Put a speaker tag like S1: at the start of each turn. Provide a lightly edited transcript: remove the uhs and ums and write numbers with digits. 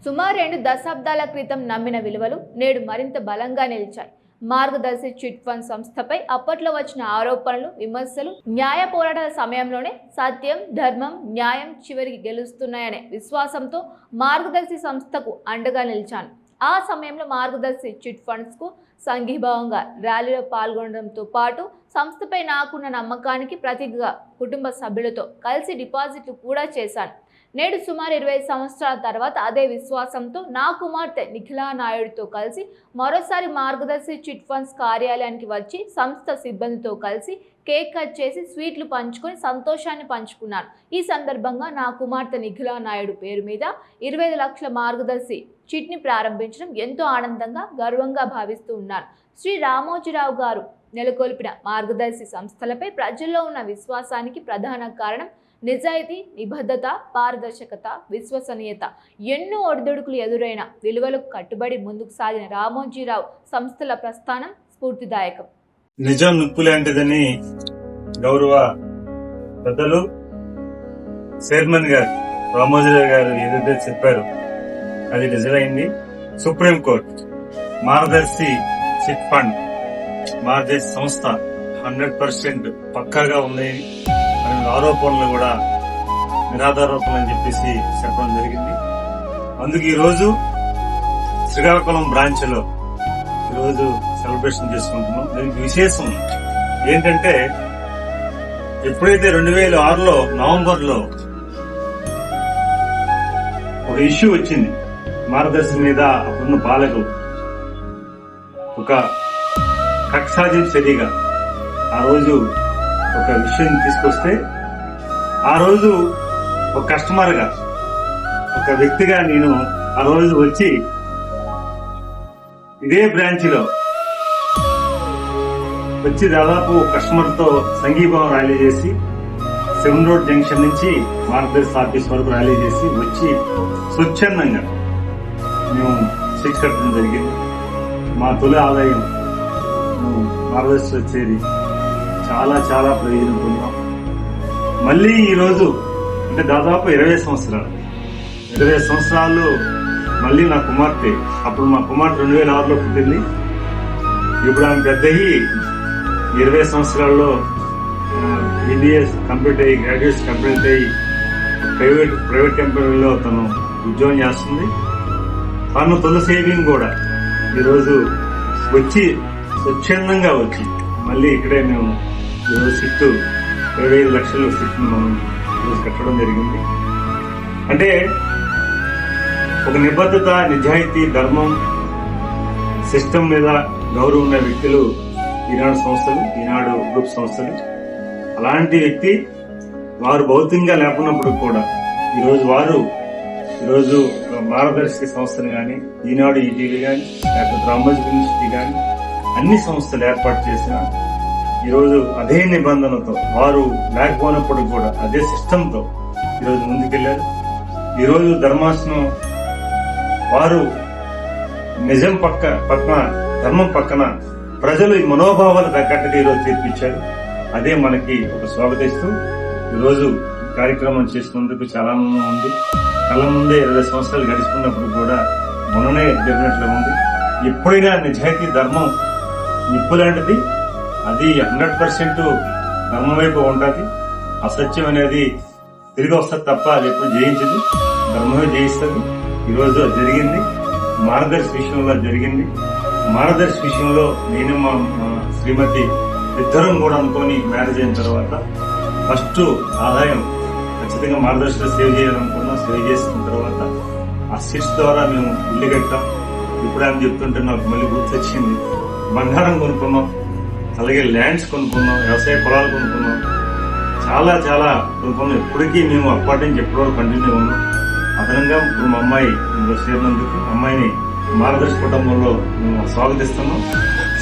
S1: సుమారు 2 దశాబ్దాల క్రితం నమ్మిన విలువలు నేడు మరింత బలంగా నిలిచాయి. మార్గదర్శి చిట్ ఫండ్ సంస్థపై అప్పట్లో వచ్చిన ఆరోపణలు, విమర్శలు, న్యాయ పోరాటాల సమయంలోనే సత్యం, ధర్మం, న్యాయం చివరికి గెలుస్తున్నాయనే విశ్వాసంతో మార్గదర్శి సంస్థకు అండగా నిలిచాను. ఆ సమయంలో మార్గదర్శి చిట్ ఫండ్స్ కు సంఘీభావంగా ర్యాలీలో పాల్గొనడంతో పాటు సంస్థపై నాకున్న నమ్మకానికి ప్రతీకగా కుటుంబ సభ్యులతో కలిసి డిపాజిట్లు కూడా చేశాను. నేడు సుమారు 20 సంవత్సరాల తర్వాత అదే విశ్వాసంతో నా కుమార్తె నిఖిలా నాయుడుతో కలిసి మరోసారి మార్గదర్శి చిట్ ఫండ్స్ కార్యాలయానికి వచ్చి సంస్థ సిబ్బందితో కలిసి కేక్ కట్ చేసి స్వీట్లు పంచుకొని సంతోషాన్ని పంచుకున్నాను. ఈ సందర్భంగా నా కుమార్తె నిఖిలా నాయుడు పేరు మీద 25 లక్షల మార్గదర్శి చిట్ని ప్రారంభించడం ఎంతో ఆనందంగా, గర్వంగా భావిస్తూ ఉన్నాను. శ్రీ రామోజీరావు గారు నెలకొల్పిన మార్గదర్శి సంస్థలపై ప్రజల్లో ఉన్న విశ్వాసానికి ప్రధాన కారణం నిజాయితీ, నిబద్ధత, పారదర్శకత, విశ్వసనీయత. ఎన్నో ఒడిదుడుకులు ఎదురైన విలువలకు కట్టుబడి ముందుకు సాగిన రామోజీరావు సంస్థల ప్రస్థానం స్ఫూర్తిదాయకం.
S2: నిజం నిప్పు లాంటిదని గౌరవ పెద్దలు చైర్మన్ గారు రామోజీరావు గారు ఏదైతే చెప్పారో అది నిజమైంది. సుప్రీంకోర్టు మార్గదర్శి చిట్ ఫండ్ మార్గదర్శి సంస్థ 100% పక్కాగా ఉంది అనే ఆరోపణలు కూడా నిరాధారోపణలు అని చెప్పేసి చెప్పడం జరిగింది. అందుకు ఈ రోజు శ్రీకాకుళం బ్రాంచ్ లో ఈరోజు సెలబ్రేషన్ చేసుకుంటున్నాం. దీనికి విశేషం ఏంటంటే ఎప్పుడైతే 2006లో నవంబర్ లో ఒక ఇష్యూ వచ్చింది మార్గదర్శి మీద, అప్పుడున్న పాలకులు ఒక కక్షాజిత్ చర్యగా ఆ రోజు ఒక విషయం తీసుకొస్తే, ఆ రోజు ఒక కస్టమర్ గా, ఒక వ్యక్తిగా నేను ఆ రోజు వచ్చి ఇదే బ్రాంచ్ లో వచ్చి దాదాపు కస్టమర్ తో సంఘీభావం ర్యాలీ చేసి 7 రోడ్ జంక్షన్ నుంచి మార్గదర్శి ఆఫీస్ వరకు ర్యాలీ చేసి వచ్చి స్వచ్ఛందంగా మేము చెక్ కట్టడం జరిగింది. మా తొలి ఆదాయం మార్గదర్శి వచ్చేది చాలా చాలా ప్రయోజనం పొందాం. మళ్ళీ ఈరోజు అంటే దాదాపు 20 సంవత్సరాలు మళ్ళీ నా కుమార్తె, అప్పుడు మా కుమార్తె 2006లో పుట్టింది. ఇప్పుడు ఆమె పెద్ద 20 సంవత్సరాల్లో BBS కంప్లీట్ అయ్యి, గ్రాడ్యుయేట్స్ కంప్లీట్ అయ్యి ప్రైవేట్ కంపెనీలో తను ఉద్యోగం చేస్తుంది. తను తొలి సేవింగ్ కూడా ఈరోజు వచ్చి స్వచ్ఛందంగా వచ్చి మళ్ళీ ఇక్కడే మేము ఈరోజు సిట్టు 25 లక్షల సిట్ను మనం ఈరోజు కట్టడం జరిగింది. అంటే ఒక నిబద్ధత, నిజాయితీ, ధర్మం, సిస్టమ్ మీద గౌరవం ఉన్న వ్యక్తులు ఈనాడు సంస్థలు, ఈనాడు గ్రూప్ సంస్థలు. అలాంటి వ్యక్తి వారు భౌతికంగా లేకున్నప్పుడు కూడా ఈరోజు మార్గదర్శి సంస్థను కానీ, ఈనాడు ఈటీవీ కానీ, లేకపోతే రామోజీ యూనివర్సిటీ కానీ అన్ని సంస్థలు ఏర్పాటు చేసిన ఈరోజు అదే నిబంధనతో వారు లేకపోయినప్పుడు కూడా అదే సిస్టంతో ఈరోజు ముందుకెళ్లారు. ఈరోజు ధర్మాసనం వారు నిజం పక్కన ధర్మం పక్కన ప్రజలు ఈ మనోభావాలు తగ్గట్టుగా ఈరోజు తీర్పిచ్చారు. అదే మనకి ఒక స్వాగతిస్తూ ఈరోజు కార్యక్రమం చేసినందుకు చాలా ఆనందంగా ఉంది. కళ్ళ ముందే 20 సంవత్సరాలు గడిచుకున్నప్పుడు కూడా మొన్ననే జరిగినట్లు ఉంది. ఎప్పుడైనా నిజాయితీ, ధర్మం నిప్పు లాంటిది. అది 100% ధర్మం వైపు ఉంటుంది. అసత్యం అనేది తిరిగి వస్తుంది తప్ప అది ఎప్పుడు జయించదు, ధర్మమే జయిస్తుంది. ఈరోజు అది జరిగింది. మార్గదర్శి విషయంలో జరిగింది. మార్గదర్శి విషయంలో నేను మా శ్రీమతి ఇద్దరం కూడా అనుకొని మ్యారేజ్ అయిన తర్వాత ఫస్ట్ ఆదాయం ఖచ్చితంగా మార్గదర్శిలో సేవ్ చేయాలనుకున్నాం. సేవ్ చేసిన తర్వాత ఆ సీట్స్ ద్వారా మేము ఇల్లు కట్టాం. ఇప్పుడు అని చెప్తుంటే నాకు మళ్ళీ గుర్తొచ్చింది. బంగారం కొనుక్కున్నాం, అలాగే ల్యాండ్స్ కొనుక్కున్నాం, వ్యవసాయ పొలాలు కొనుక్కున్నాం, చాలా చాలా కొనుక్కున్నాం. ఇప్పటికీ మేము అప్పటి నుంచి ఎప్పటివరకు కంటిన్యూ ఉన్నాం. అదనంగా ఇప్పుడు మా అమ్మాయి చేరినందుకు అమ్మాయిని మార్గదర్శి కుటుంబంలో మేము స్వాగతిస్తున్నాం.